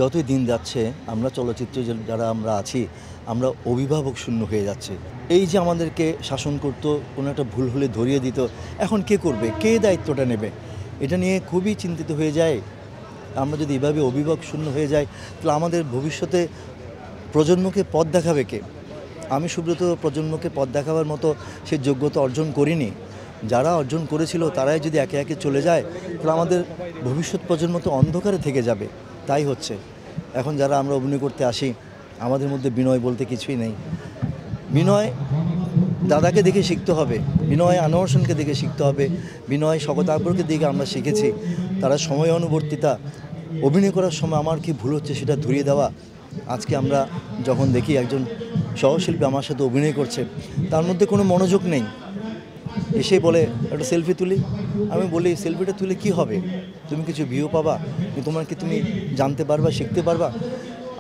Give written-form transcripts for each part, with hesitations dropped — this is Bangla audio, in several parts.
যতই দিন যাচ্ছে আমরা চলচ্চিত্রে যারা আমরা আছি আমরা অভিভাবক শূন্য হয়ে যাচ্ছে। এই যে আমাদেরকে শাসন করতো, কোনো একটা ভুল হলে ধরিয়ে দিত, এখন কে করবে, কে দায়িত্বটা নেবে, এটা নিয়ে খুবই চিন্তিত হয়ে যায়। আমরা যদি এভাবে অভিভাবক শূন্য হয়ে যাই তাহলে আমাদের ভবিষ্যতে প্রজন্মকে পথ দেখাবে কে? আমি সুব্রত প্রজন্মকে পথ দেখাবার মতো সে যোগ্যতা অর্জন করিনি। যারা অর্জন করেছিল তারাই যদি একে একে চলে যায় তাহলে আমাদের ভবিষ্যৎ প্রজন্ম তো অন্ধকারে থেকে যাবে। তাই হচ্ছে এখন যারা আমরা অভিনয় করতে আসি আমাদের মধ্যে বিনয় বলতে কিছুই নেই। বিনয় দাদাকে দেখে শিখতে হবে, বিনয় আনোয়ার হোসেনকে দেখে শিখতে হবে, বিনয় শওকত আকবরকে দেখে আমরা শিখেছি। তারা সময় অনুবর্তিতা, অভিনয় করার সময় আমার কি ভুল হচ্ছে সেটা ধরিয়ে দেওয়া। আজকে আমরা যখন দেখি একজন সহশিল্পী আমার সাথে অভিনয় করছে, তার মধ্যে কোনো মনোযোগ নেই, এসে বলে একটা সেলফি তুলি। আমি বলি সেলফিটা তুলে কি হবে, তুমি কিছু ভিউ পাবা, তোমার কি তুমি জানতে পারবা, শিখতে পারবা?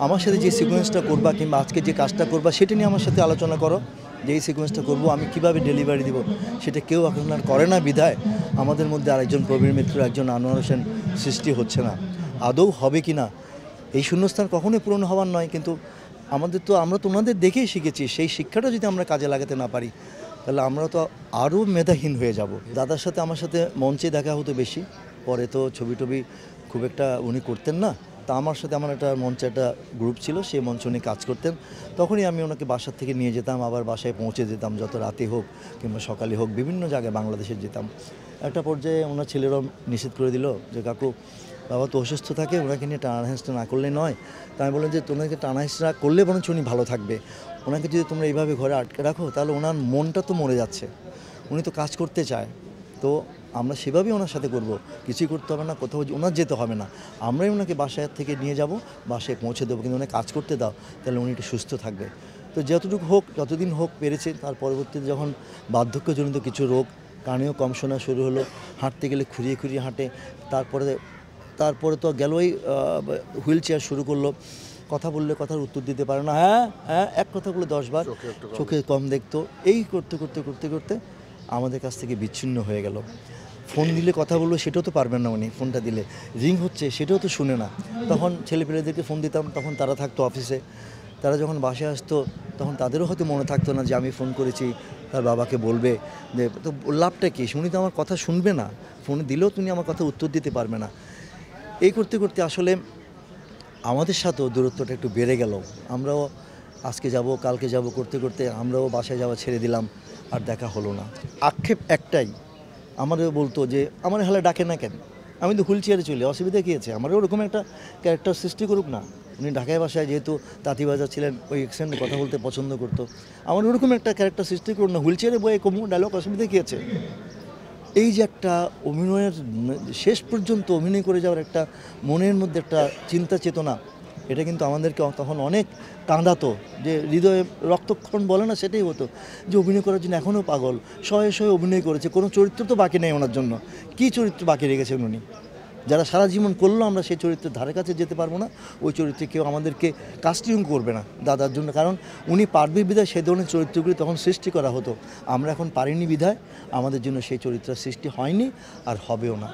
আমার সাথে যে সিকোয়েন্সটা করবা কিংবা আজকে যে কাজটা করবা সেটা নিয়ে আমার সাথে আলোচনা করো, যে এই সিকোয়েন্সটা করবো আমি কিভাবে ডেলিভারি দিব। সেটা কেউ এখন আর করে না বিধায় আমাদের মধ্যে আরেকজন প্রবীণ মিত্র, একজন আনোয়ার হোসেন সৃষ্টি হচ্ছে না। আদৌ হবে কি না, এই শূন্যস্থান কখনোই পূরণ হওয়ার নয়, কিন্তু আমরা তো ওনাদের দেখেই শিখেছি। সেই শিক্ষাটা যদি আমরা কাজে লাগাতে না পারি তাহলে আমরা তো আরও মেধাহীন হয়ে যাব। দাদার সাথে আমার সাথে মঞ্চে দেখা হতো বেশি, পরে তো ছবি টবি খুব একটা উনি করতেন না। তা আমার সাথে আমার একটা মঞ্চে একটা গ্রুপ ছিল, সেই মঞ্চে উনি কাজ করতেন, তখনই আমি ওনাকে বাসার থেকে নিয়ে যেতাম, আবার বাসায় পৌঁছে যেতাম, যত রাতে হোক কিংবা সকালে হোক বিভিন্ন জায়গায় বাংলাদেশে যেতাম। একটা পর্যায়ে ওনার ছেলেরাও নিষেধ করে দিল যে কাকু বাবা তো অসুস্থ থাকে, ওনাকে নিয়ে টানা হেঁচড়া না করলে নয়। তাই আমি বললাম যে তোমাকে টানা হেঁচড়া করলে বরঞ্চ উনি ভালো থাকবে, ওনাকে যদি তোমরা এইভাবে ঘরে আটকে রাখো তাহলে ওনার মনটা তো মরে যাচ্ছে, উনি তো কাজ করতে চায়। তো আমরা সেভাবেই ওনার সাথে করব, কিছুই করতে হবে না, কোথাও ওনার যেতে হবে না, আমরাই ওনাকে বাসায় থেকে নিয়ে যাব, বাসায় পৌঁছে দেবো, কিন্তু ওনাকে কাজ করতে দাও, তাহলে উনি একটু সুস্থ থাকবে। তো যতটুকু হোক, যতদিন হোক পেরেছে। তার পরবর্তীতে যখন বার্ধক্যজনিত কিছু রোগ, কানেও কম শোনা শুরু হলো, হাঁটতে গেলে খুঁড়িয়ে খুঁড়িয়ে হাঁটে, তারপরে তো গেলই হুইল চেয়ার শুরু করলো, কথা বললে কথার উত্তর দিতে পারে না, হ্যাঁ হ্যাঁ এক কথা বলে 10 বার, চোখে কম দেখতো। এই করতে করতে করতে করতে আমাদের কাছ থেকে বিচ্ছিন্ন হয়ে গেল। ফোন দিলে কথা বললো সেটাও তো পারবেন না উনি, ফোনটা দিলে রিং হচ্ছে সেটাও তো শুনে না। তখন ছেলেপেলেদেরকে ফোন দিতাম, তখন তারা থাকতো অফিসে, তারা যখন বাসায় আসতো তখন তাদেরও হয়তো মনে থাকতো না যে আমি ফোন করেছি, তার বাবাকে বলবে যে তো লাভটা কী, উনি তো আমার কথা শুনবে না, ফোনে দিলেও তুমি আমার কথা উত্তর দিতে পারবে না। এই করতে করতে আসলে আমাদের সাথেও দূরত্বটা একটু বেড়ে গেল। আমরাও আজকে যাব কালকে যাব করতে করতে আমরাও বাসায় যাওয়া ছেড়ে দিলাম, আর দেখা হলো না। আক্ষেপ একটাই, আমাদের বলতো যে আমার হেলে ডাকে না কেন, আমি তো হুইল চেয়ারে চলে, অসুবিধা কী আছে, আমারও ওরকম একটা ক্যারেক্টার সৃষ্টি করুক না। উনি ঢাকায় বাসায় যেহেতু তাঁতিবাজার ছিলেন, ওই অ্যাকসেন্টে কথা বলতে পছন্দ করতো, আমার ওরকম একটা ক্যারেক্টার সৃষ্টি করুন না, হুইল চেয়ারে বয়ে কমু ডায়লগ, অসুবিধা কী আছে। এই যে একটা অভিনয়ের শেষ পর্যন্ত অভিনয় করে যাওয়ার একটা মনের মধ্যে একটা চিন্তা চেতনা, এটা কিন্তু আমাদেরকে তখন অনেক কাঁদাতো, যে হৃদয়ে রক্তক্ষরণ বলে না, সেটাই হতো যে অভিনয় করার জন্য এখনও পাগল, শয়ে শয়ে অভিনয় করেছে, কোনো চরিত্র তো বাকি নেই ওনার জন্য। কী চরিত্র বাকি রেখেছেন উনি, যারা সারা জীবন করলো আমরা সেই চরিত্রের ধারে কাছে যেতে পারবো না, ওই চরিত্রে কেউ আমাদেরকে কাস্টিং করবে না দাদার জন্য, কারণ উনি পারবে বিধায় সেই ধরনের চরিত্রগুলি তখন সৃষ্টি করা হতো। আমরা এখন পারিনি বিধায় আমাদের জন্য সেই চরিত্রের সৃষ্টি হয়নি, আর হবেও না।